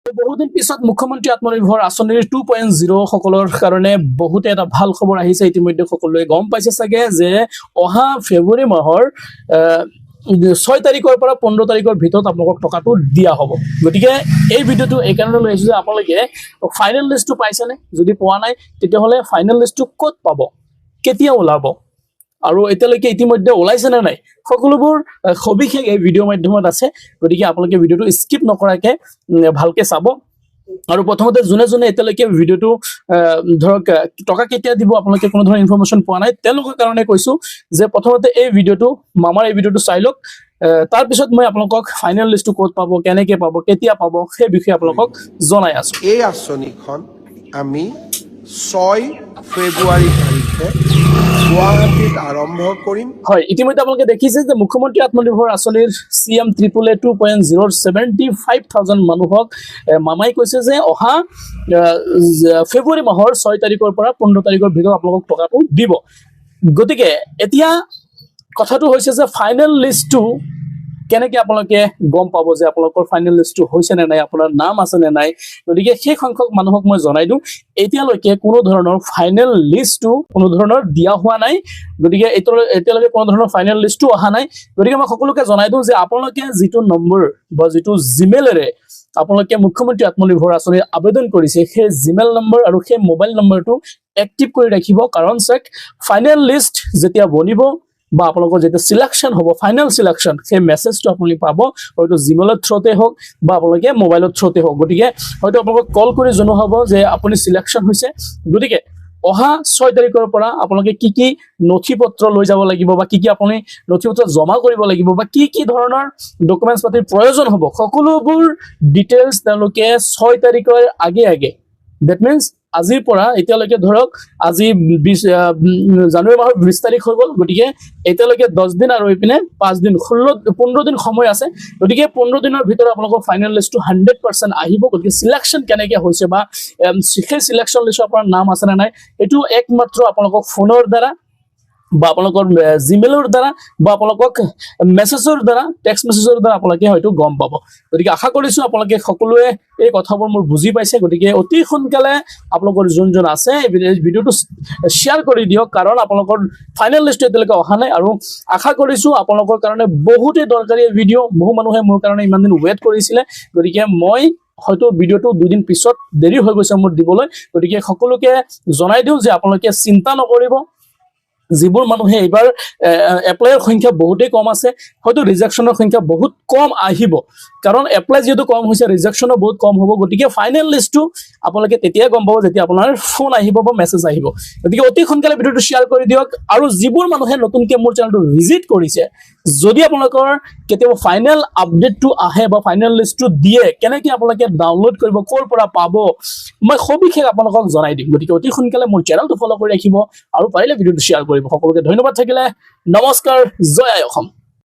বহুদিন পিছত মুখ্যমন্ত্ৰী আত্মনিৰ্ভৰ আঁচনিৰ 2.0 সকলৰ কাৰণে বহুতে এটা ভাল খবৰ আহিছে। ইতিমধ্যে সকলোৱে গম পাইছে চাগে যে অহা ফেব্ৰুৱাৰী মাহৰ 6 তাৰিখৰ পৰা 15 তাৰিখৰ ভিতৰত আপোনালোকক টকাটো দিয়া হ'ব। গতিকে এই ভিডিঅ'টো এই কাৰণে লৈ আহিছোঁ যে আপোনালোকে ফাইনেল লিষ্টটো পাইছেনে? যদি পোৱা নাই তেতিয়াহ'লে ফাইনেল লিষ্টটো ক'ত পাব, কেতিয়া ওলাব, আৰু এতিয়ালৈকে ইতিমধ্যে ওলাইছে নে নাই, সকলোবোৰ সবিশেষ এই ভিডিঅ'ৰ মাধ্যমত আছে। গতিকে আপোনালোকে ভিডিঅ'টো স্কিপ নকৰাকে ভালকে চাব। আৰু প্ৰথমতে যোনে যোনে এতিয়ালৈকে ভিডিঅ'টো ধৰক টকা কেতিয়া দিব আপোনালোকে কোনো ধৰণৰ ইনফৰমেশ্যন পোৱা নাই, তেওঁলোকৰ কাৰণে কৈছোঁ যে প্ৰথমতে এই ভিডিঅ'টো মামাৰ এই ভিডিঅ'টো চাই লওক। তাৰপিছত মই আপোনালোকক ফাইনেল লিষ্টটো ক'ত পাব, কেনেকৈ পাব, কেতিয়া পাব সেই বিষয়ে আপোনালোকক জনাই আছোঁ। এই আঁচনিখন আমি 6 ফেব্ৰুৱাৰী তাৰিখে গুৱাহাটীত আৰম্ভ কৰিম। হয়, ইতিমধ্যে আপোনালোকে দেখিছে যে মুখ্যমন্ত্ৰী আত্মনিৰ্ভৰ আঁচনিৰ CM AAA 2.0 75,000 মানুহক মামাই কৈছে যে অহা ফেব্ৰুৱাৰী মাহৰ 6 তাৰিখৰ পৰা 15 তাৰিখৰ ভিতৰত আপোনালোকক টকাটো দিব। গতিকে এতিয়া কথাটো হৈছে যে ফাইনেল লিষ্টটো কেনেকৈ আপোনালোকে গম পাব যে আপোনালোকৰ ফাইনেল লিষ্টটো হৈছে নে নাই, আপোনাৰ নাম আছে নে নাই। গতিকে সেই সংখ্যক মানুহক মই জনাই দিওঁ, এতিয়ালৈকে কোনো ধৰণৰ ফাইনেল লিষ্টটো কোনো ধৰণৰ দিয়া হোৱা নাই। গতিকে এতিয়ালৈকে কোনো ধৰণৰ ফাইনেল লিষ্টটো অহা নাই। গতিকে মই সকলোকে জনাই দিওঁ যে আপোনালোকে যিটো নম্বৰ বা যিটো জিমেইলেৰে আপোনালোকে মুখ্যমন্ত্ৰী আত্মনিৰ্ভৰ আঁচনিৰ আবেদন কৰিছে, সেই জিমেইল নম্বৰ আৰু সেই মোবাইল নম্বৰটো এক্টিভ কৰি ৰাখিব। কাৰণ চাওক, ফাইনেল লিষ্ট যেতিয়া বনিব বা আপোনালোকৰ যেতিয়া চিলেকশ্যন হ'ব, ফাইনেল চিলেকশ্যন, সেই মেছেজটো আপুনি পাব হয়তো জিমেইলৰ থ্ৰুতে হওক বা আপোনালোকে মোবাইলৰ থ্ৰুতে হওক। গতিকে হয়তো আপোনালোকক কল কৰি জনোৱা হ'ব যে আপুনি চিলেকশ্যন হৈছে। গতিকে অহা 6 তাৰিখৰ পৰা আপোনালোকে কি কি নথি পত্ৰ লৈ যাব লাগিব বা কি কি আপুনি নথি পত্ৰ জমা কৰিব লাগিব বা কি কি ধৰণৰ ডকুমেণ্টছ পাতিৰ প্ৰয়োজন হ'ব, সকলোবোৰ ডিটেইলছ তেওঁলোকে 6 তাৰিখৰ আগে ডেট মিনছ আজিৰ পৰা এতিয়ালৈকে ধৰক আজি জানুৱাৰী মাহৰ 20 তাৰিখ হৈ গ'ল। গতিকে এতিয়ালৈকে 10 দিন আৰু এইপিনে 5 দিন 15 দিন সময় আছে। গতিকে 15 দিনৰ ভিতৰত আপোনালোকৰ ফাইনেল লিষ্টটো 100% আহিব। গতিকে চিলেকশ্যন কেনেকৈ হৈছে বা সেই চিলেকশ্যন লিষ্টত আপোনাৰ নাম আছে নে নাই, এইটো একমাত্ৰ আপোনালোকক ফোনৰ দ্বাৰা বা আপোনালোকৰ জিমেইলৰ দ্বাৰা বা আপোনালোকক মেছেজৰ দ্বাৰা, টেক্সট মেছেজৰ দ্বাৰা আপোনালোকে হয়তো গম পাব। গতিকে আশা কৰিছোঁ আপোনালোকে সকলোৱে এই কথাবোৰ মোৰ বুজি পাইছে। গতিকে অতি সোনকালে আপোনালোকৰ যোনজন আছে এই ভিডিঅ'টো শ্বেয়াৰ কৰি দিয়ক, কাৰণ আপোনালোকৰ ফাইনেল লিষ্টটো এতিয়ালৈকে অহা নাই। আৰু আশা কৰিছোঁ আপোনালোকৰ কাৰণে বহুতেই দৰকাৰী ভিডিঅ', বহু মানুহে মোৰ কাৰণে ইমান দিন ৱেইট কৰিছিলে। গতিকে মই হয়তো ভিডিঅ'টো 2 দিন পিছত দেৰি হৈ গৈছে মোৰ দিবলৈ। গতিকে সকলোকে জনাই দিওঁ যে আপোনালোকে চিন্তা নকৰিব। যিবোৰ মানুহে এইবাৰ এপ্লাইৰ সংখ্যা বহুতেই কম আছে, হয়তো ৰিজেকশ্যনৰ সংখ্যা বহুত কম আহিব, কাৰণ এপ্লাই যিহেতু কম হৈছে, ৰিজেকশ্যনো বহুত কম হ'ব। গতিকে ফাইনেল লিষ্টটো আপোনালোকে তেতিয়াই গম পাব যেতিয়া আপোনাৰ ফোন আহিব বা মেছেজ আহিব। গতিকে অতি সোনকালে ভিডিঅ'টো শ্বেয়াৰ কৰি দিয়ক। আৰু যিবোৰ মানুহে নতুনকৈ মোৰ চেনেলটো ভিজিট কৰিছে, যদি আপোনালোকৰ কেতিয়াবা ফাইনেল আপডেটটো আহে বা ফাইনেল লিষ্টটো দিয়ে, কেনেকৈ আপোনালোকে ডাউনলোড কৰিব, ক'ৰ পৰা পাব, মই সবিশেষ আপোনালোকক জনাই দিম। গতিকে অতি সোনকালে মোৰ চেনেলটো ফ'ল' কৰি ৰাখিব আৰু পাৰিলে ভিডিঅ'টো শ্বেয়াৰ কৰিব। সকলোকে ধন্যবাদ থাকিলে। নমস্কাৰ, জয় আই অসম।